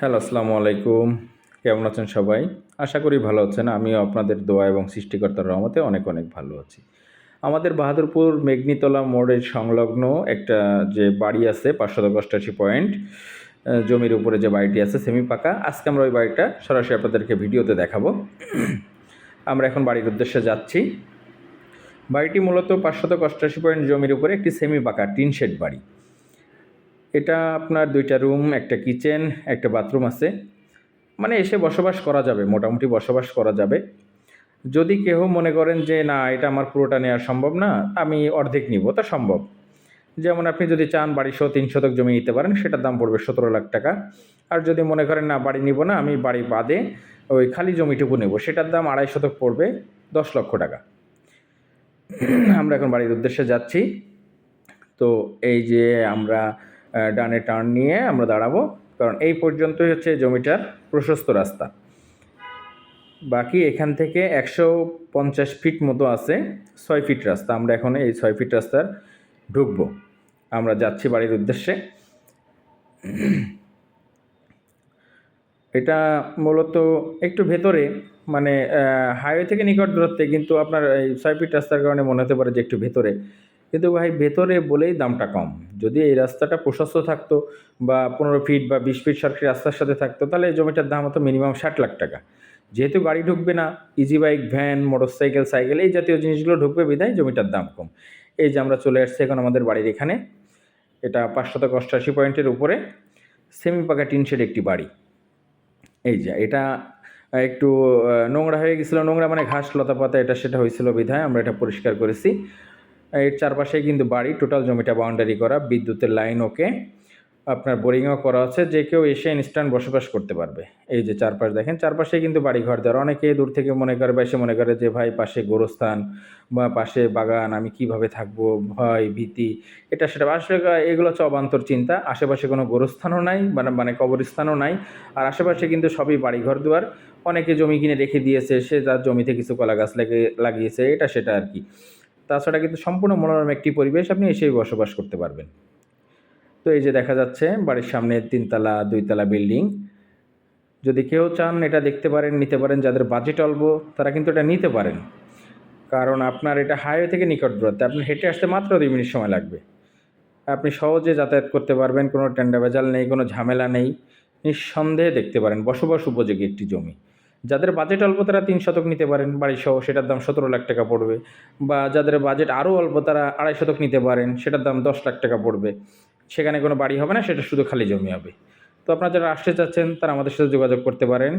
Hello, আসসালামু আলাইকুম। কেমন আছেন সবাই? আশা করি ভালো আছেন। আমিও আপনাদের দোয়া এবং সৃষ্টিকর্তার রহমতে অনেক, অনেক ভালো আছি। আমাদের বাহাদুরপুর মেঘনিতলা মোড়ের সংলগ্ন একটা যে বাড়ি আছে ৫৮৮ পয়েন্ট জমির উপরে যে বাড়িটি আছে সেমি পাকা। আজকে আমরা ওই বাড়িটা সরাসরি আপনাদেরকে ভিডিওতে দেখাবো। আমরা এখন বাড়ির উদ্দেশ্যে যাচ্ছি। বাড়িটি মূলত ৫৮৮ পয়েন্ট জমির উপরে একটি সেমি পাকা টিন শেড বাড়ি। এটা আপনার ২টা রুম, একটা কিচেন, একটা বাথরুম আছে। মানে এসে বসবাস করা যাবে, মোটামুটি বসবাস করা যাবে। যদি কেউ মনে করেন যে না এটা আমার পুরোটা নেওয়া সম্ভব না, আমি অর্ধেক নিব, তা সম্ভব। যেমন আপনি যদি চান বাড়িসহ ৩ শতক জমি নিতে পারেন, সেটার দাম পড়বে ১৭ লাখ টাকা। আর যদি মনে করেন না বাড়ি নিব না, আমি বাড়ি বাদে ওই খালি জমিটুকু নেব, সেটার দাম ২.৫ শতক পড়বে ১০ লক্ষ টাকা। আমরা এখন বাড়ির উদ্দেশ্যে যাচ্ছি। তো এই যে আমরা ডানে টার্ন নিয়ে আমরা দাঁড়াবো, কারণ এই পর্যন্তই হচ্ছে জমিটার প্রশস্ত রাস্তা। বাকি এখান থেকে ১৫০ ফিট মতো আছে, ৬ ফিট রাস্তা। আমরা এখন এই ৬ ফিট রাস্তার ঢুকবো। আমরা যাচ্ছি বাড়ির উদ্দেশ্যে। এটা মূলত একটু ভেতরে, মানে হাইওয়ে থেকে নিকট দূরত্বে, কিন্তু আপনার এই ৬ ফিট রাস্তার কারণে মনে হতে পারে যে একটু ভেতরে। কিন্তু ভাই ভেতরে বলেই দামটা কম। যদি এই রাস্তাটা প্রশস্ত থাকতো বা ১৫ ফিট বা ২০ ফিট সরকারি রাস্তার সাথে থাকতো, তাহলে এই জমিটার দাম হতো মিনিমাম ৬০ লাখ টাকা। যেহেতু গাড়ি ঢুকবে না, easy bike, van, motorcycle, cycle এই জাতীয় জিনিসগুলো ঢুকবে বিধায় জমিটার দাম কম। এই যে আমরা চলে আসছি এখন আমাদের বাড়ির এখানে। এটা ৫৮৮ পয়েন্টের উপরে সেমি পাকা টিন শেড একটি বাড়ি। এই যে এটা একটু নোংরা হয়ে গেছিলো, নোংরা মানে ঘাস লতাপাতা এটা সেটা হয়েছিল বিধায় আমরা এটা পরিষ্কার করেছি। এর চারপাশেই কিন্তু বাড়ি, টোটাল জমিটা বাউন্ডারি করা, বিদ্যুতের লাইন ওকে, আপনার বোরিংও করা আছে, যে কেউ এসে ইনস্ট্যান্ট বসবাস করতে পারবে। এই যে চারপাশ দেখেন, চারপাশে কিন্তু বাড়ি ঘর দেওয়ার। অনেকে দূর থেকে মনে করে বা এসে মনে করে যে ভাই পাশে গোরস্থান বা পাশে বাগান, আমি কিভাবে থাকবো, ভয় ভীতি এটা সেটা। আসলে এগুলো হচ্ছে অবান্তর চিন্তা। আশেপাশে কোনো গোরস্থানও নাই, মানে কবরস্থানও নাই। আর আশেপাশে কিন্তু সবই বাড়িঘর দুয়ার। অনেকে জমি কিনে রেখে দিয়েছে, সে তার জমিতে কিছু কলা গাছ লাগিয়েছে, এটা সেটা আর কি। তাছাড়া কিন্তু সম্পূর্ণ মনোরম একটি পরিবেশ, আপনি এসেই বসবাস করতে পারবেন। তো এই যে দেখা যাচ্ছে বাড়ির সামনে ৩ তলা ২ তলা বিল্ডিং। যদি কেউ চান এটা দেখতে পারেন, নিতে পারেন। যাদের বাজেট অল্প তারা কিন্তু এটা নিতে পারেন, কারণ আপনার এটা হাইওয়ে থেকে নিকট দূরত্বে, আপনার হেঁটে আসতে মাত্র ২ মিনিট সময় লাগবে। আপনি সহজে যাতায়াত করতে পারবেন, কোনো টেন্ডারভেজাল নেই, কোনো ঝামেলা নেই। নিঃসন্দেহে দেখতে পারেন বসবাস উপযোগী একটি জমি। যাদের বাজেট অল্প তারা ৩ শতক নিতে পারেন বাড়িসহ, সেটার দাম ১৭ লাখ টাকা পড়বে। বা যাদের বাজেট আরও অল্প তারা ২.৫ শতক নিতে পারেন, সেটার দাম ১০ লাখ টাকা পড়বে। সেখানে কোনো বাড়ি হবে না, সেটা শুধু খালি জমি হবে। তো আপনারা যারা আসতে চাচ্ছেন তারা আমাদের সাথে যোগাযোগ করতে পারেন।